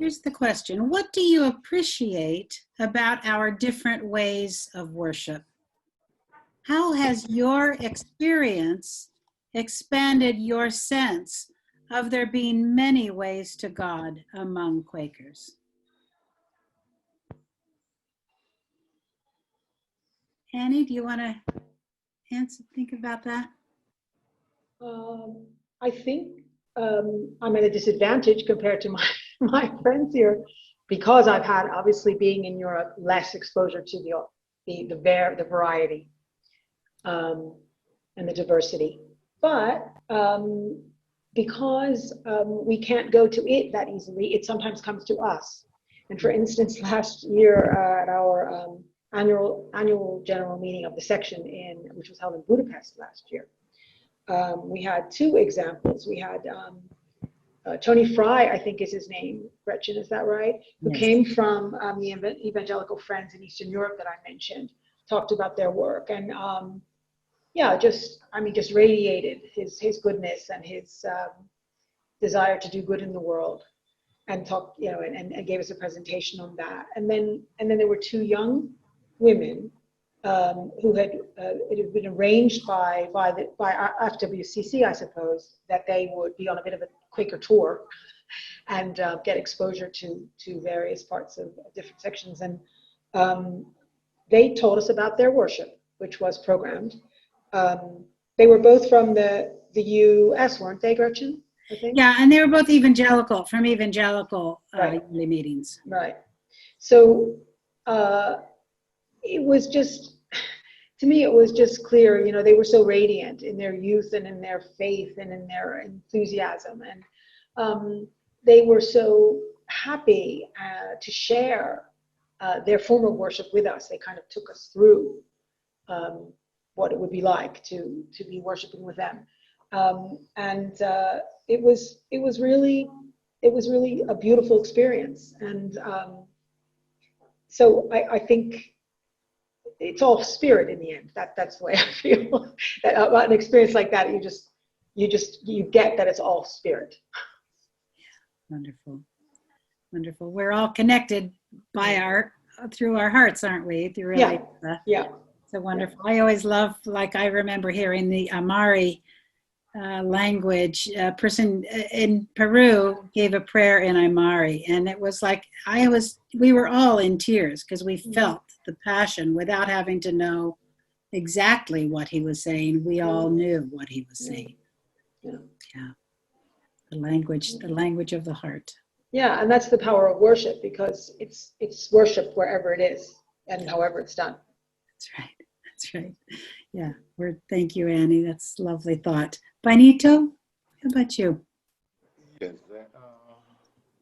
Here's the question. What do you appreciate about our different ways of worship? How has your experience expanded your sense of there being many ways to God among Quakers? Annie, do you want to think about that? I think I'm at a disadvantage compared to my friends here because I've had, obviously being in Europe, less exposure to the variety and the diversity. But because we can't go to it that easily, it sometimes comes to us. And for instance, last year at our annual general meeting of the section which was held in Budapest last year, we had two examples. We had Tony Fry, I think is his name, Gretchen, is that right? Who Yes. came from the evangelical friends in Eastern Europe that I mentioned, talked about their work, and just radiated his goodness and his desire to do good in the world, and talked, and gave us a presentation on that. And then there were two young women who it had been arranged by FWCC, I suppose, that they would be on a bit of a Quaker tour and get exposure to various parts of different sections. And they told us about their worship, which was programmed. They were both from the US, weren't they, Gretchen? I think? Yeah, and they were both evangelical, from evangelical Right. yearly meetings. Right. So it was just, to me, it was just clear, they were so radiant in their youth and in their faith and in their enthusiasm. And they were so happy to share their form of worship with us. They kind of took us through what it would be like to be worshiping with them. And it was really a beautiful experience. And so I think it's all spirit in the end. That's the way I feel that about an experience like that. You get that it's all spirit. Yeah, wonderful. We're all connected through our hearts, aren't we? Through yeah. So wonderful. Yeah. I always love, I remember hearing the Amari language. A person in Peru gave a prayer in Aymari, and it was like we were all in tears because we felt the passion without having to know exactly what he was saying. We all knew what he was saying. Yeah. The language of the heart. Yeah, and that's the power of worship, because it's worship wherever it is and however it's done. That's right. Yeah. Thank you, Annie. That's a lovely thought. Bainito, how about you? Yes.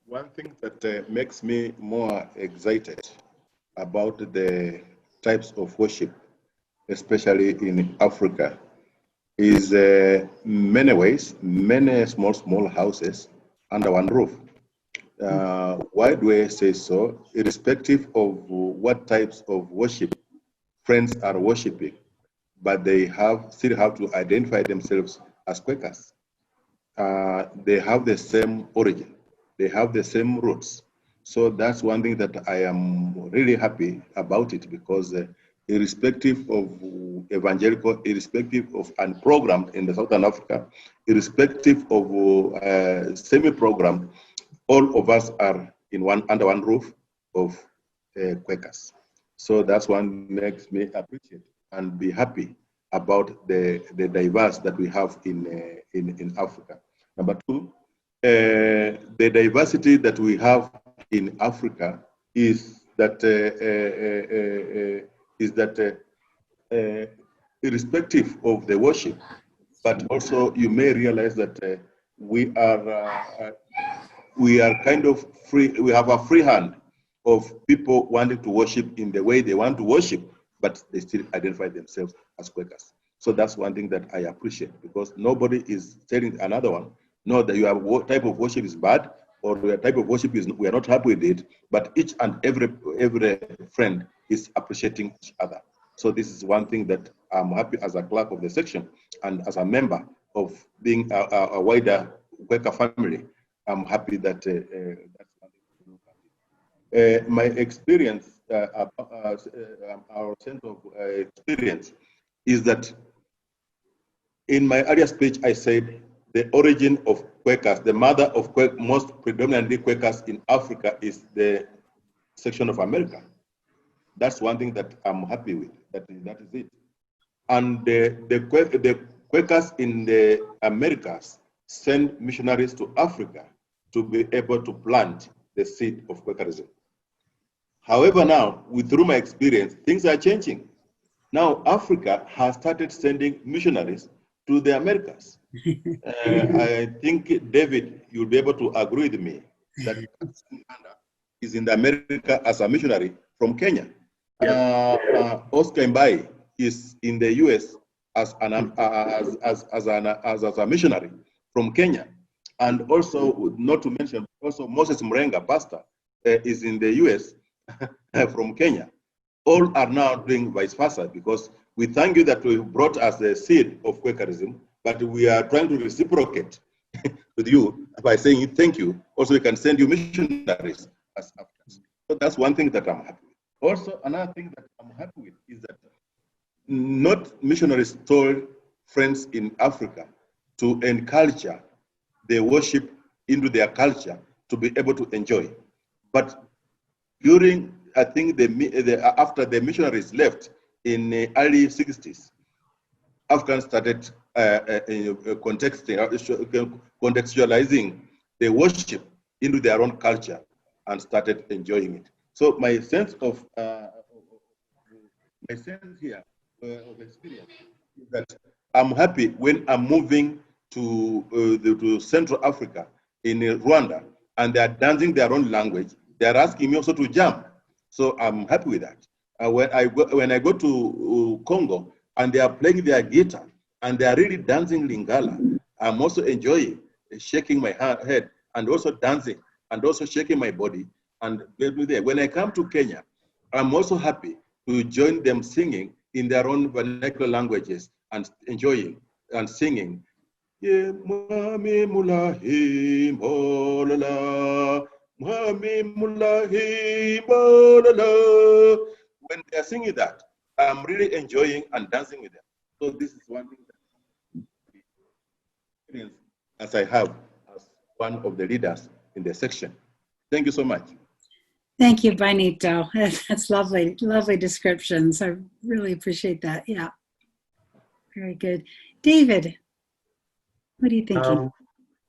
One thing that makes me more excited about the types of worship, especially in Africa, is many ways, many small houses under one roof. Why do I say so? Irrespective of what types of worship friends are worshiping, but they still have to identify themselves as Quakers. They have the same origin. They have the same roots. So that's one thing that I am really happy about it, because irrespective of evangelical, irrespective of unprogrammed in the Southern Africa, irrespective of semi-programmed, all of us are under one roof of Quakers. So that's what makes me appreciate and be happy about the diverse that we have in Africa. Number two, the diversity that we have in Africa is that irrespective of the worship, but also you may realize that we are kind of free. We have a free hand of people wanting to worship in the way they want to worship, but they still identify themselves as Quakers. So that's one thing that I appreciate, because nobody is telling another one, no, that your type of worship is bad, or your type of worship we are not happy with it, but each and every friend is appreciating each other. So this is one thing that I'm happy as a clerk of the section and as a member of being a wider Quaker family. I'm happy that that's one thing to look my experience, our sense of experience, is that in my earlier speech, I said the origin of Quakers, the mother of most predominantly Quakers in Africa is the section of America. That's one thing that I'm happy with. That is it. And the Quakers in the Americas send missionaries to Africa to be able to plant the seed of Quakerism. However, now, through my experience, things are changing. Now, Africa has started sending missionaries to the Americas. I think, David, you'll be able to agree with me that is in the America as a missionary from Kenya. Oscar Mbai is in the US as a missionary from Kenya. And also, not to mention, also Moses Mrenga, pastor, is in the US from Kenya. All are now doing vice versa, because we thank you that you brought us the seed of Quakerism, but we are trying to reciprocate with you by saying thank you. Also, we can send you missionaries as Africans. So that's one thing that I'm happy with. Also, another thing that I'm happy with is that not missionaries told friends in Africa to encourage the worship into their culture to be able to enjoy. But during, I think, after the missionaries left in the early 60s, Africans started contextualizing the worship into their own culture and started enjoying it. So my sense of here of experience is that I'm happy when I'm moving to Central Africa in Rwanda, and they're dancing their own language. They're asking me also to jump. So I'm happy with that. When I go to Congo and they are playing their guitar and they are really dancing Lingala, I'm also enjoying shaking my head and also dancing and also shaking my body. And when I come to Kenya, I'm also happy to join them singing in their own vernacular languages and enjoying and singing. When they are singing that, I'm really enjoying and dancing with them. So this is one thing that as I have as one of the leaders in the section. Thank you so much. Thank you, Bainito. That's lovely, lovely descriptions. I really appreciate that. Yeah, very good. David, what are you thinking?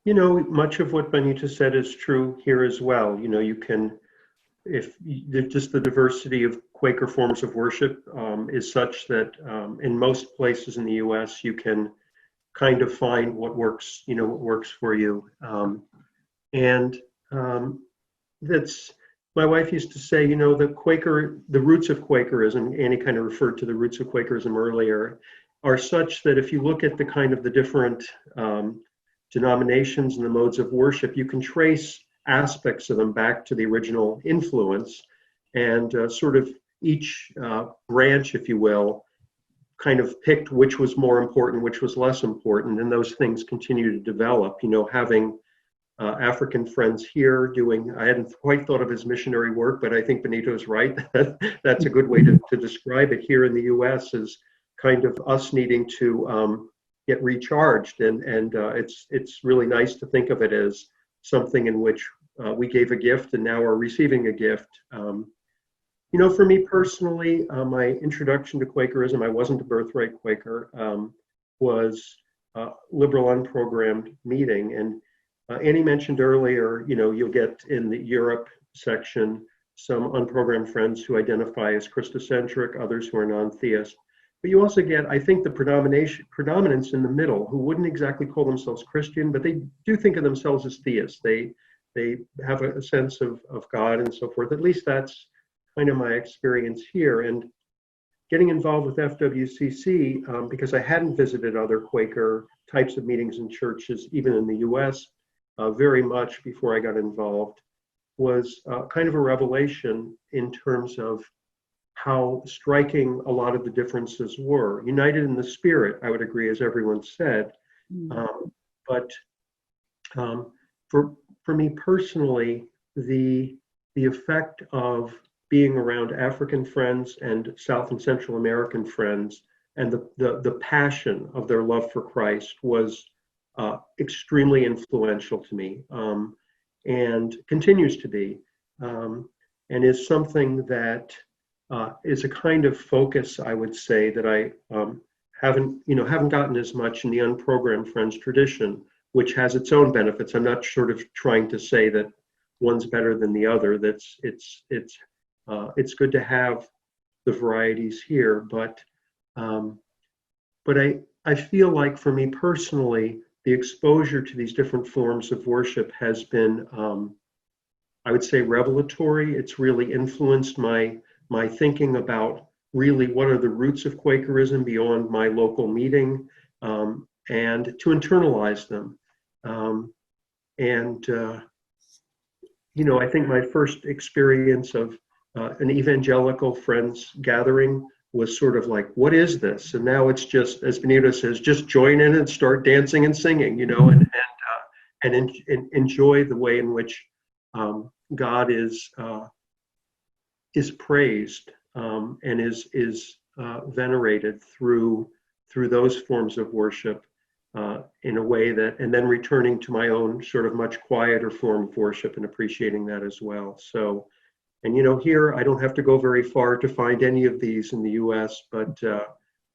You know, much of what Bainito said is true here as well. You know, you can, just the diversity of Quaker forms of worship is such that in most places in the U.S. you can kind of find what works, you know, what works for you. That's, my wife used to say, you know, the roots of Quakerism, Annie kind of referred to the roots of Quakerism earlier, are such that if you look at the kind of the different denominations and the modes of worship, you can trace aspects of them back to the original influence, and sort of each branch, if you will, kind of picked which was more important, which was less important, and those things continue to develop. You know, having African friends here doing, I hadn't quite thought of as missionary work, but I think Bainito's right. That's a good way to describe it. Here in the US is kind of us needing to get recharged, and it's really nice to think of it as something in which we gave a gift and now are receiving a gift. You know, for me personally, my introduction to Quakerism, I wasn't a birthright Quaker, was liberal unprogrammed meeting. And Annie mentioned earlier, you know, you'll get in the Europe section some unprogrammed friends who identify as Christocentric, others who are non-theist. But you also get, I think, the predominance in the middle, who wouldn't exactly call themselves Christian, but they do think of themselves as theists. They have a sense of God and so forth. At least that's kind of my experience here. And getting involved with FWCC, because I hadn't visited other Quaker types of meetings and churches, even in the US, very much before I got involved, was kind of a revelation in terms of how striking a lot of the differences were. United in the spirit, I would agree, as everyone said. But for me personally, the the effect of being around African friends and South and Central American friends, and the passion of their love for Christ was extremely influential to me, and continues to be, and is something that is a kind of focus, I would say, that I haven't gotten as much in the unprogrammed friends tradition, which has its own benefits. I'm not sort of trying to say that one's better than the other. It's good to have the varieties here, but I feel like for me personally, the exposure to these different forms of worship has been, I would say, revelatory. It's really influenced my thinking about really what are the roots of Quakerism beyond my local meeting, and to internalize them. I think my first experience of an evangelical friends gathering was sort of like, what is this? And now it's just, as Bainito says, just join in and start dancing and singing, and enjoy the way in which God is praised, and is venerated through those forms of worship, in a way that, and then returning to my own sort of much quieter form of worship and appreciating that as well. So, and here I don't have to go very far to find any of these in the U.S., but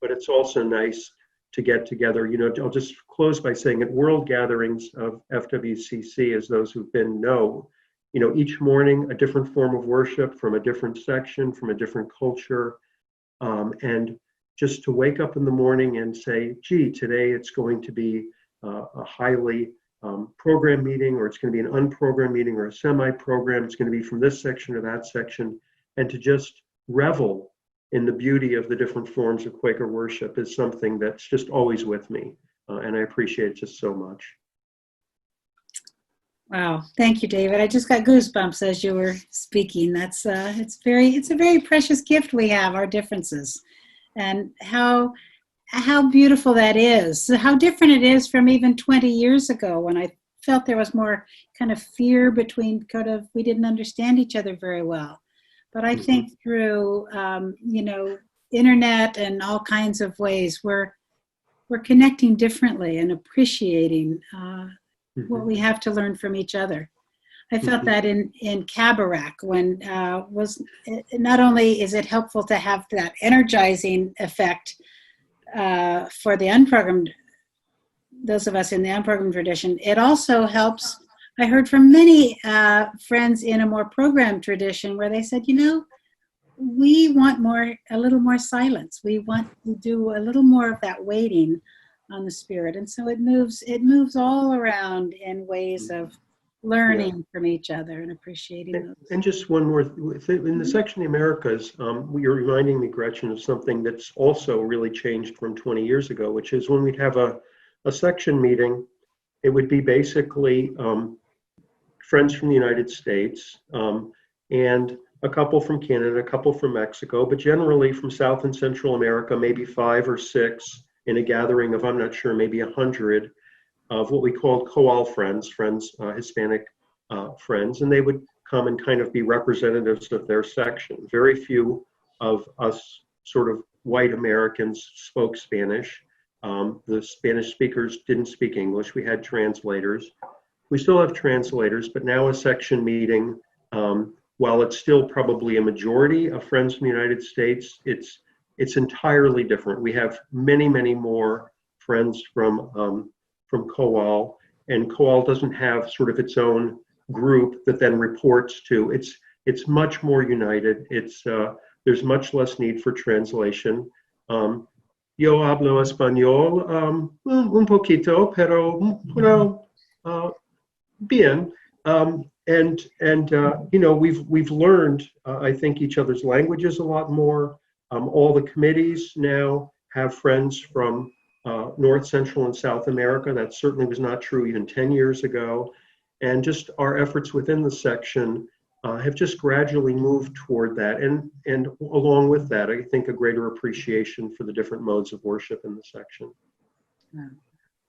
it's also nice to get together. I'll just close by saying at world gatherings of FWCC, as those who've been know, each morning a different form of worship from a different section, from a different culture, and just to wake up in the morning and say, gee, today it's going to be a highly program meeting, or it's going to be an unprogrammed meeting, or a semi-program. It's going to be from this section or that section, and to just revel in the beauty of the different forms of Quaker worship is something that's just always with me, and I appreciate it just so much. Wow, thank you, David. I just got goosebumps as you were speaking. It's a very precious gift we have, our differences, and how beautiful that is. How different it is from even 20 years ago, when I felt there was more kind of fear between we didn't understand each other very well. But I think through internet and all kinds of ways, we're connecting differently and appreciating what we have to learn from each other. I felt that in Kabarak, when not only is it helpful to have that energizing effect for the unprogrammed, those of us in the unprogrammed tradition, it also helps. I heard from many friends in a more programmed tradition where they said, we want a little more silence. We want to do a little more of that waiting on the Spirit. And so it moves all around in ways of learning from each other and appreciating those. And just one more thing, in the section of the Americas, you're reminding me, Gretchen, of something that's also really changed from 20 years ago, which is when we'd have a section meeting, it would be basically friends from the United States, and a couple from Canada, a couple from Mexico, but generally from South and Central America, maybe 5 or 6 in a gathering of, I'm not sure, maybe 100 of what we called Coal friends, Hispanic friends, and they would come and kind of be representatives of their section. Very few of us sort of white Americans spoke Spanish. The Spanish speakers didn't speak English. We had translators. We still have translators, but now a section meeting, while it's still probably a majority of friends from the United States, it's entirely different. We have many, many more friends from Coal, and Coal doesn't have sort of its own group that then reports to. It's much more united. There's much less need for translation. Yo hablo español un poquito, pero bien. We've learned, I think, each other's languages a lot more. All the committees now have friends from North, Central, and South America. That certainly was not true even 10 years ago. And just our efforts within the section have just gradually moved toward that. And along with that, I think a greater appreciation for the different modes of worship in the section.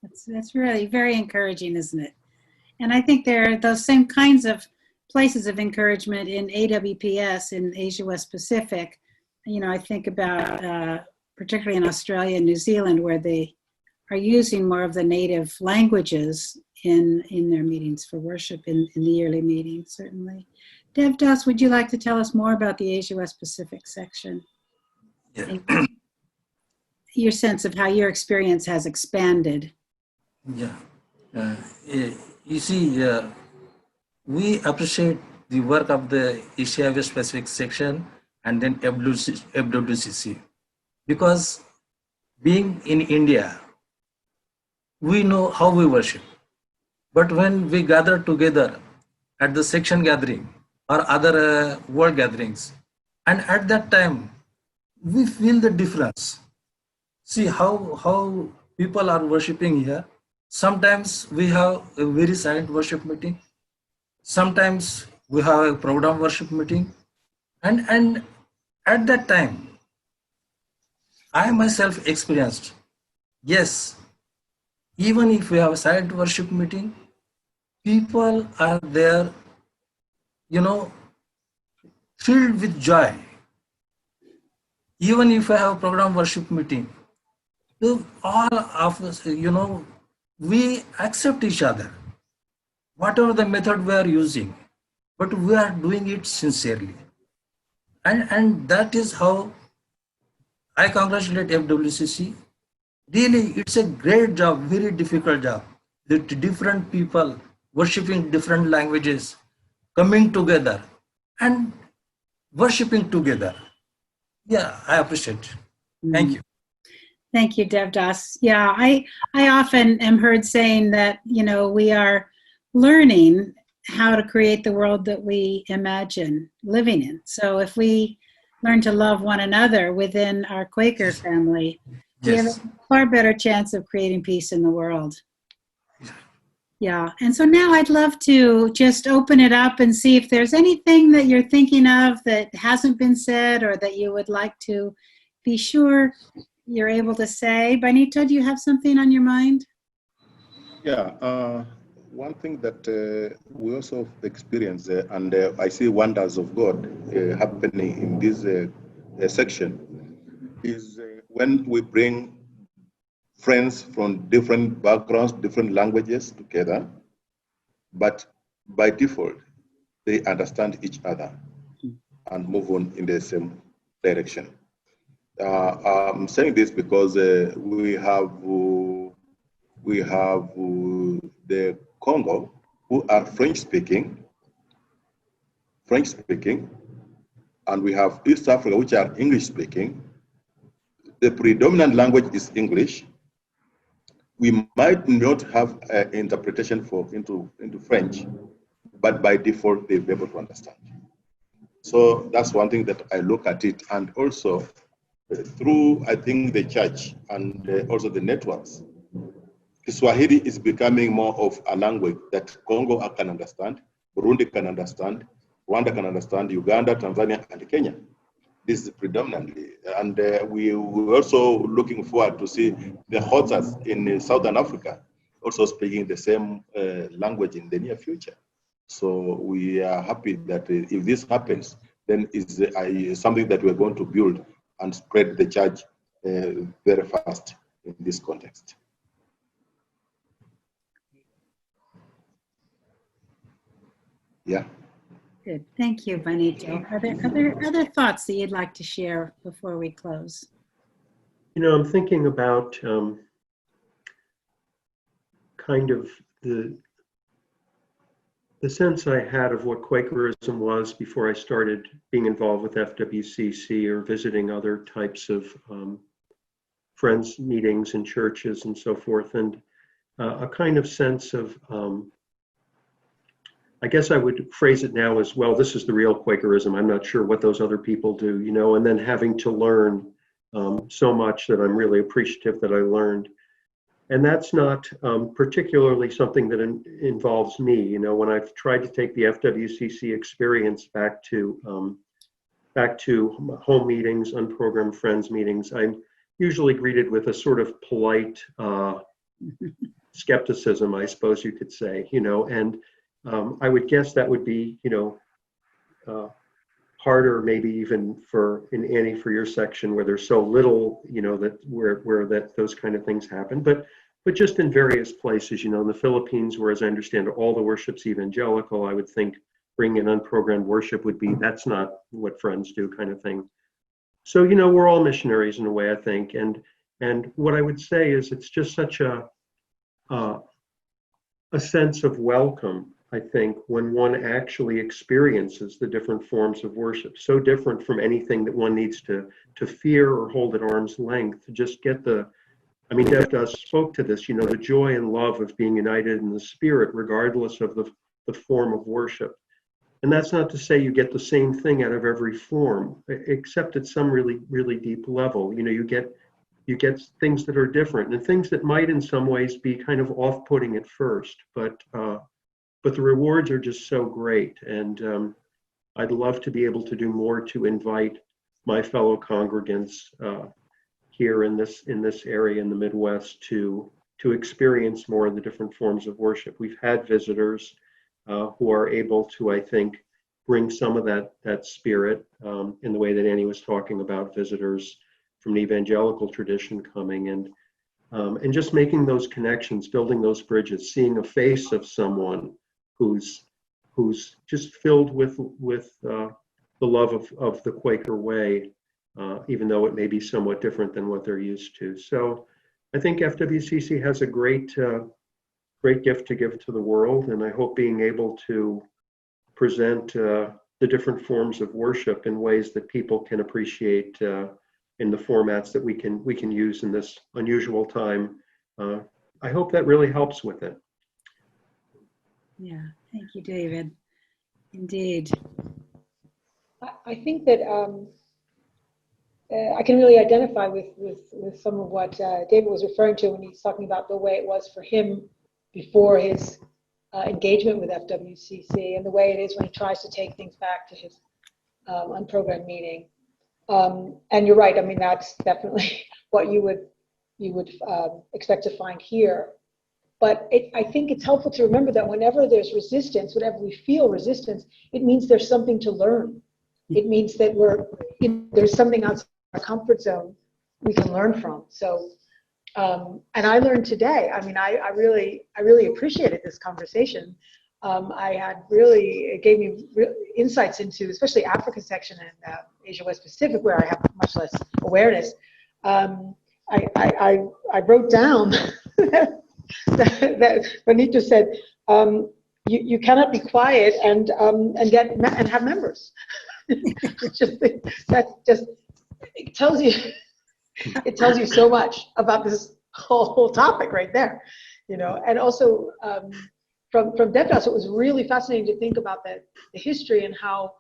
That's really very encouraging, isn't it? And I think there are those same kinds of places of encouragement in AWPS in Asia West Pacific. You know, I think about particularly in Australia and New Zealand, where they are using more of the native languages in their meetings for worship in the yearly meetings, certainly. Devdas, would you like to tell us more about the Asia West Pacific section? Yeah. Your sense of how your experience has expanded. Yeah. You see, we appreciate the work of the Asia West Pacific section and then FWCC, because being in India, we know how we worship. But when we gather together at the section gathering or other world gatherings, and at that time, we feel the difference. See how people are worshiping here. Sometimes we have a very silent worship meeting. Sometimes we have a program worship meeting. And at that time, I myself experienced, yes, even if we have a silent worship meeting, people are there, you know, filled with joy. Even if I have a program worship meeting, all of us, you know, we accept each other, whatever the method we are using, but we are doing it sincerely. And that is how I congratulate FWCC. Really, it's a great job, very difficult job. The different people worshiping different languages, coming together and worshiping together. Yeah, I appreciate it. Thank you. Thank you, Devdas. Yeah, I often am heard saying that, you know, we are learning how to create the world that we imagine living in. So if we learn to love one another within our Quaker family, we have a far better chance of creating peace in the world. Yeah, and so now I'd love to just open it up and see if there's anything that you're thinking of that hasn't been said or that you would like to be sure you're able to say. Bainito, do you have something on your mind? Yeah, one thing that we also experience, and I see wonders of God happening in this section, is when we bring friends from different backgrounds, different languages together, but by default, they understand each other and move on in the same direction. I'm saying this because we have the Congo, who are French speaking, and we have East Africa, which are English speaking. The predominant language is English. We might not have interpretation into French, but by default, they'll be able to understand. So that's one thing that I look at it, and also through, I think, the church and also the networks, Kiswahili is becoming more of a language that Congo can understand, Burundi can understand, Rwanda can understand, Uganda, Tanzania, and Kenya. This is predominantly. And we're also looking forward to see the Hotsas in Southern Africa also speaking the same language in the near future. So we are happy that if this happens, then it's something that we're going to build and spread the church very fast in this context. Yeah. Good. Thank you, Bainito. Are there other thoughts that you'd like to share before we close? You know, I'm thinking about kind of the sense I had of what Quakerism was before I started being involved with FWCC or visiting other types of friends meetings in churches and so forth, and a kind of sense of, I guess I would phrase it now as, well, this is the real Quakerism. I'm not sure what those other people do, you know, and then having to learn so much that I'm really appreciative that I learned. And that's not particularly something that involves me. You know, when I've tried to take the FWCC experience back to home meetings, unprogrammed friends meetings, I'm usually greeted with a sort of polite skepticism, I suppose you could say, you know, and I would guess that would be, harder maybe even Annie, for your section where there's so little, that where that those kind of things happen. But just in various places, in the Philippines, where as I understand all the worship's evangelical, I would think bringing in unprogrammed worship would be, that's not what Friends do kind of thing. So, we're all missionaries in a way, I think. And what I would say is it's just such a sense of welcome, I think, when one actually experiences the different forms of worship, so different from anything that one needs to fear or hold at arm's length, to just get Devdas spoke to this, the joy and love of being united in the Spirit, regardless of the form of worship. And that's not to say you get the same thing out of every form, except at some really, really deep level. You get things that are different and things that might in some ways be kind of off-putting at first, but the rewards are just so great. And I'd love to be able to do more to invite my fellow congregants here in this area in the Midwest to experience more of the different forms of worship. We've had visitors who are able to, I think, bring some of that spirit in the way that Annie was talking about visitors from the evangelical tradition coming, and just making those connections, building those bridges, seeing a face of someone who's just filled with the love of the Quaker way, even though it may be somewhat different than what they're used to. So I think FWCC has a great gift to give to the world, and I hope being able to present the different forms of worship in ways that people can appreciate in the formats that we can use in this unusual time. I hope that really helps with it. Yeah, thank you, David. Indeed. I think that I can really identify with some of what David was referring to when he's talking about the way it was for him before his engagement with FWCC, and the way it is when he tries to take things back to his unprogrammed meeting. And you're right. That's definitely what you would expect to find here. But I think it's helpful to remember that whenever there's resistance, whenever we feel resistance, it means there's something to learn. It means that there's something outside our comfort zone we can learn from. So, and I learned today. I really appreciated this conversation. It gave me insights into, especially Africa section and Asia West Pacific, where I have much less awareness. I wrote down that Bainito said, you cannot be quiet and have members. It tells you so much about this whole topic right there, and also from Devdas, it was really fascinating to think about the history and how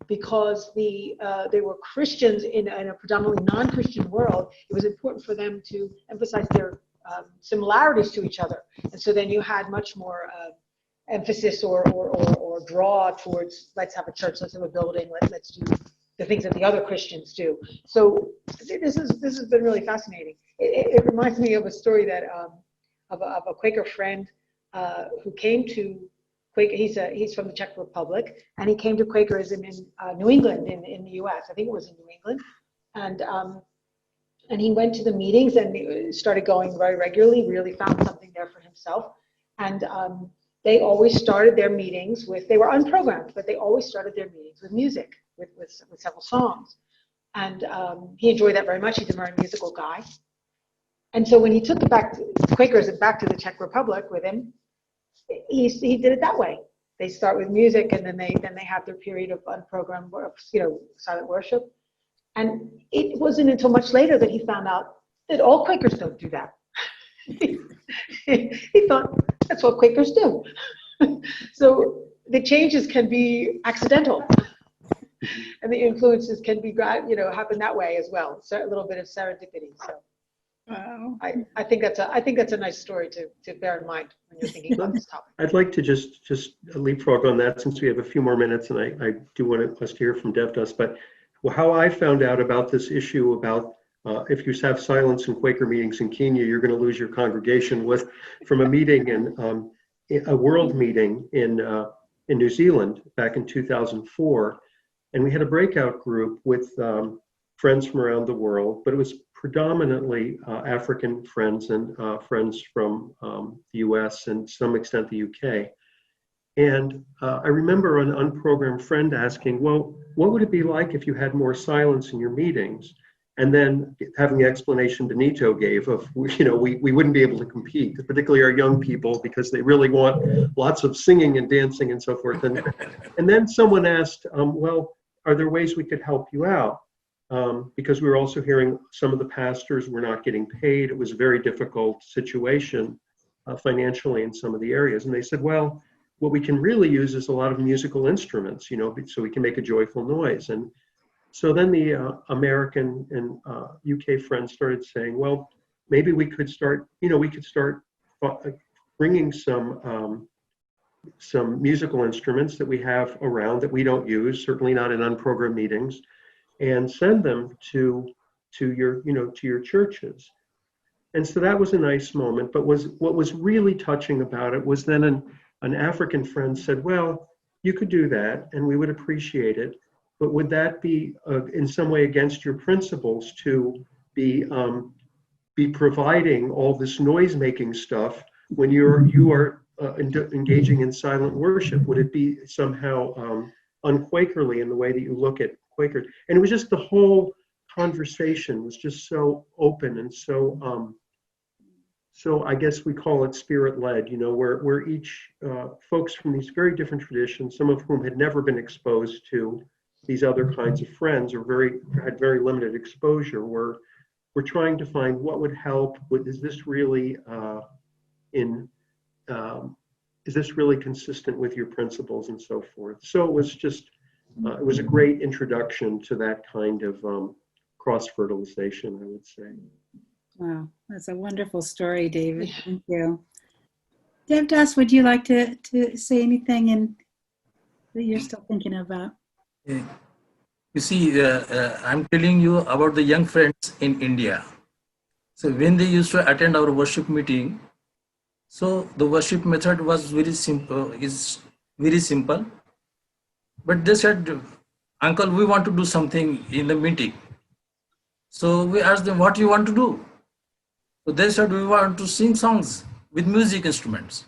because they were Christians in a predominantly non-Christian world, it was important for them to emphasize their similarities to each other, and so then you had much more emphasis or draw towards, let's have a church, let's have a building, let's do the things that the other Christians do. So this has been really fascinating. It reminds me of a story that of a Quaker friend who came to Quaker. He's from the Czech Republic, and he came to Quakerism in New England in the U.S. I think it was in New England, and he went to the meetings and started going very regularly. Really found something there for himself, and they always started their meetings with, they were unprogrammed, but they always started their meetings with music, with several songs. And he enjoyed that very much. He's a very musical guy. And so when he took it back to Quakers and back to the Czech Republic with him, he did it that way. They start with music, and then they have their period of unprogrammed, silent worship. And it wasn't until much later that he found out that all Quakers don't do that. He thought that's what Quakers do. So the changes can be accidental, and the influences can be, happen that way as well. So a little bit of serendipity. So I think that's a nice story to bear in mind when you're thinking about this topic. I'd like to just leapfrog on that, since we have a few more minutes, and I do want us to hear from Devdas. But how I found out about this issue about if you have silence in Quaker meetings in Kenya, you're going to lose your congregation from a meeting a world meeting in New Zealand back in 2004, and we had a breakout group with friends from around the world, but it was predominantly African friends and friends from the US and to some extent the UK. And I remember an unprogrammed friend asking, well, what would it be like if you had more silence in your meetings? And then having the explanation Bainito gave of, we wouldn't be able to compete, particularly our young people, because they really want lots of singing and dancing and so forth. And then someone asked, well, are there ways we could help you out? Because we were also hearing some of the pastors were not getting paid. It was a very difficult situation financially in some of the areas. And they said, well, what we can really use is a lot of musical instruments, so we can make a joyful noise. And so then the American and UK friends started saying, well, maybe we could start, bringing some musical instruments that we have around that we don't use, certainly not in unprogrammed meetings, and send them to your churches. And so that was a nice moment. But what was really touching about it was then an African friend said, well, you could do that and we would appreciate it, but would that be in some way against your principles to be providing all this noise-making stuff when you are engaging in silent worship? Would it be somehow un-Quakerly in the way that you look at Quakers? And it was just the whole conversation was just so open and so I guess we call it spirit-led, where each folks from these very different traditions, some of whom had never been exposed to these other kinds of friends or had very limited exposure, we're trying to find what would help. Is this really is this really consistent with your principles and so forth? So it was just it was a great introduction to that kind of cross-fertilization, I would say. Wow, that's a wonderful story, David. Thank you. Devdas, would you like to say anything that you're still thinking about? You see, I'm telling you about the young friends in India. So when they used to attend our worship meeting, so the worship method was very simple, but they said, Uncle, we want to do something in the meeting. So we asked them, what do you want to do? So they said, we want to sing songs with music instruments.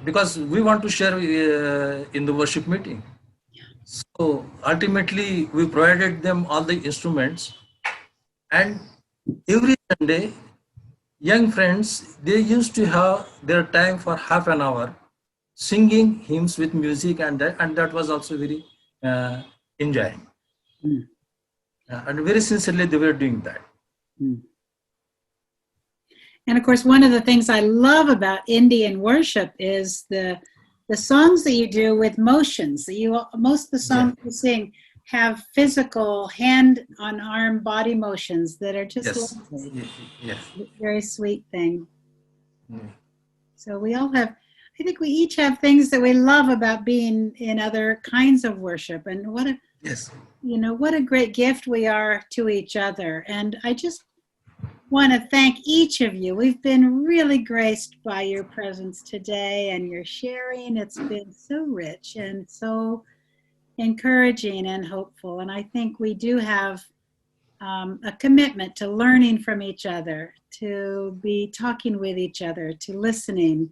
Because we want to share in the worship meeting. So ultimately, we provided them all the instruments, and every Sunday, young friends, they used to have their time for half an hour singing hymns with music, and that was also very enjoying. And very sincerely, they were doing that. And of course, one of the things I love about Indian worship is the songs that you do with motions. Most of the songs you sing have physical hand on arm body motions that are just lovely. Yes. Very sweet thing. So we all have, I think we each have things that we love about being in other kinds of worship, and what a great gift we are to each other. And I just want to thank each of you. We've been really graced by your presence today and your sharing. It's been so rich and so encouraging and hopeful. And I think we do have a commitment to learning from each other, to be talking with each other, to listening.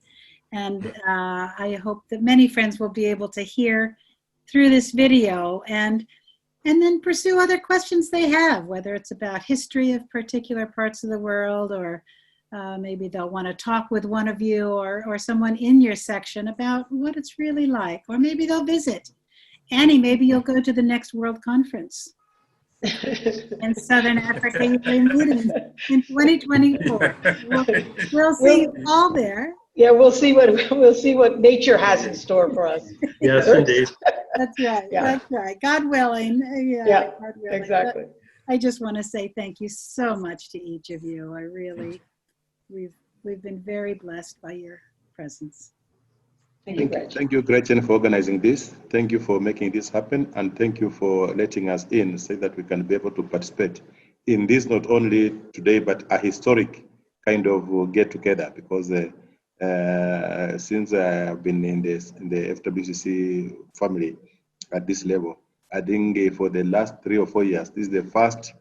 And I hope that many friends will be able to hear through this video and then pursue other questions they have, whether it's about history of particular parts of the world, or maybe they'll want to talk with one of you or someone in your section about what it's really like, or maybe they'll visit. Annie, maybe you'll go to the next World Conference in Southern Africa in 2024. We'll see you all there. Yeah, we'll see what nature has in store for us. Yes, indeed. That's right. Yeah. That's right. God willing. Yeah, God willing. exactly. But I just want to say thank you so much to each of you. We've been very blessed by your presence. Thank you, Gretchen. Thank you, Gretchen, for organizing this. Thank you for making this happen, and thank you for letting us in so that we can be able to participate in this, not only today, but a historic kind of get together, because since I have been in the FWCC family at this level. I think for the last 3 or 4 years, this is the first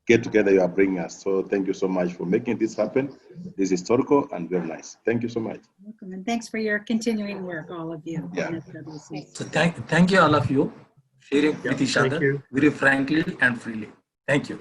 get together you are bringing us. So thank you so much for making this happen. This is historical and very nice. Thank you so much. Welcome, and thanks for your continuing work, all of you. Yeah. in FWCC. So thank you all of you sharing with each thank other you. very frankly and freely. Thank you.